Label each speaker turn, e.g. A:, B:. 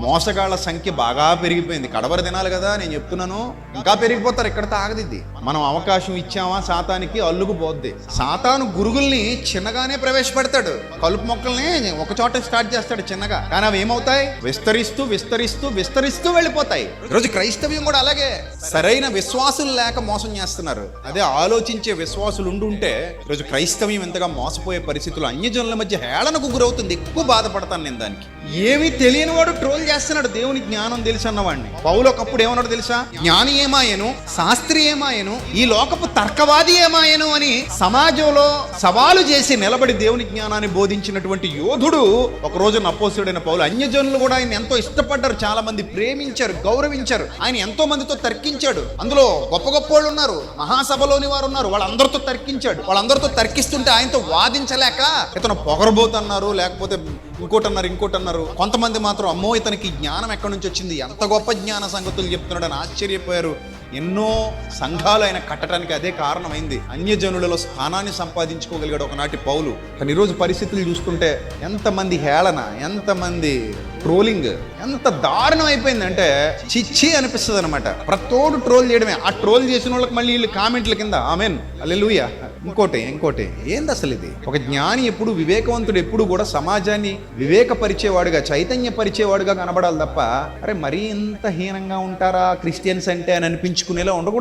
A: మోసగాళ్ల సంఖ్య బాగా పెరిగిపోయింది. కడవరి దినాలు కదా, నేను చెప్తున్నాను, ఇంకా పెరిగిపోతారు. ఎక్కడితో ఆగదిద్ది. మనం అవకాశం ఇచ్చామా సాతానికి, అల్లుకుపోద్ది. సాతాను గురుగుల్ని చిన్నగానే ప్రవేశపెడతాడు. కలుపు మొక్కల్ని ఒక చోట స్టార్ట్ చేస్తాడు చిన్నగా, కానీ అవి ఏమవుతాయి? విస్తరిస్తూ విస్తరిస్తూ విస్తరిస్తూ వెళ్ళిపోతాయి. ఈరోజు క్రైస్తవ్యం కూడా అలాగే. సరైన విశ్వాసులు లేక మోసం చేస్తున్నారు. అదే ఆలోచించే విశ్వాసులు ఉండుంటే ఈరోజు క్రైస్తవ్యం ఎంతగా మోసపోయే పరిస్థితులు, అన్యజనుల మధ్య హేళనకు గురవుతుంది. ఎక్కువ బాధపడతాను నేను దానికి. ఏమీ తెలియని వాడు ట్రోల్ చేస్తున్నాడు దేవుని జ్ఞానం తెలుసు అన్నవాడిని. పౌలు ఒకప్పుడు ఏమన్నాడు తెలుసా? జ్ఞాని ఏమాయను, శాస్త్రి ఏమాయను, ఈ లోకపు తర్కవాది ఏమాయను అని సమాజంలో సవాలు చేసి నిలబడి దేవుని జ్ఞానాన్ని బోధించినటువంటి యోధుడు ఒక రోజు అపోస్తలుడైన పౌలు. అన్యజనులు కూడా ఆయన ఎంతో ఇష్టపడ్డారు, చాలా మంది ప్రేమించారు, గౌరవించారు. ఆయన ఎంతో మందితో తర్కించాడు. అందులో గొప్ప గొప్ప వాళ్ళు ఉన్నారు, మహాసభలోని వారు ఉన్నారు. వాళ్ళందరితో తర్కించాడు. వాళ్ళందరితో తర్కిస్తుంటే ఆయనతో వాదించలేక ఇతను పొగరబోతున్నారు, లేకపోతే ఇంకోటి అన్నారు. కొంతమంది మాత్రం అమ్మో ఇతనికి జ్ఞానం ఎక్కడి నుంచి వచ్చింది, ఎంత గొప్ప జ్ఞాన సంగతులు చెప్తున్నాడు అని ఆశ్చర్యపోయారు. ఎన్నో సంఘాలు ఆయన కట్టడానికి అదే కారణమైంది. అన్యజనులలో స్థానాన్ని సంపాదించుకోగలిగాడు ఒకనాటి పౌలు. కానీ ఈరోజు పరిస్థితులు చూస్తుంటే ఎంతమంది హేళన, ఎంతమంది ట్రోలింగ్, ఎంత దారుణం అయిపోయిందంటే చిచ్చి అనిపిస్తుంది అనమాట. ప్రతోడు ట్రోల్ చేయడమే. ఆ ట్రోల్ చేసిన వాళ్ళకి మళ్ళీ వీళ్ళు కామెంట్ల కింద ఆమెన్ హల్లెలూయా, ఇంకోటి ఏంది అసలు ఇది? ఒక జ్ఞాని ఎప్పుడు, వివేకవంతుడు ఎప్పుడు కూడా సమాజాన్ని వివేకపరిచేవాడుగా, చైతన్యపరిచేవాడుగా కనబడాలి తప్ప అరే మరీ ఇంత హీనంగా ఉంటారా క్రిస్టియన్స్ అంటే అని అనిపించుకునేలా ఉండకూడదు.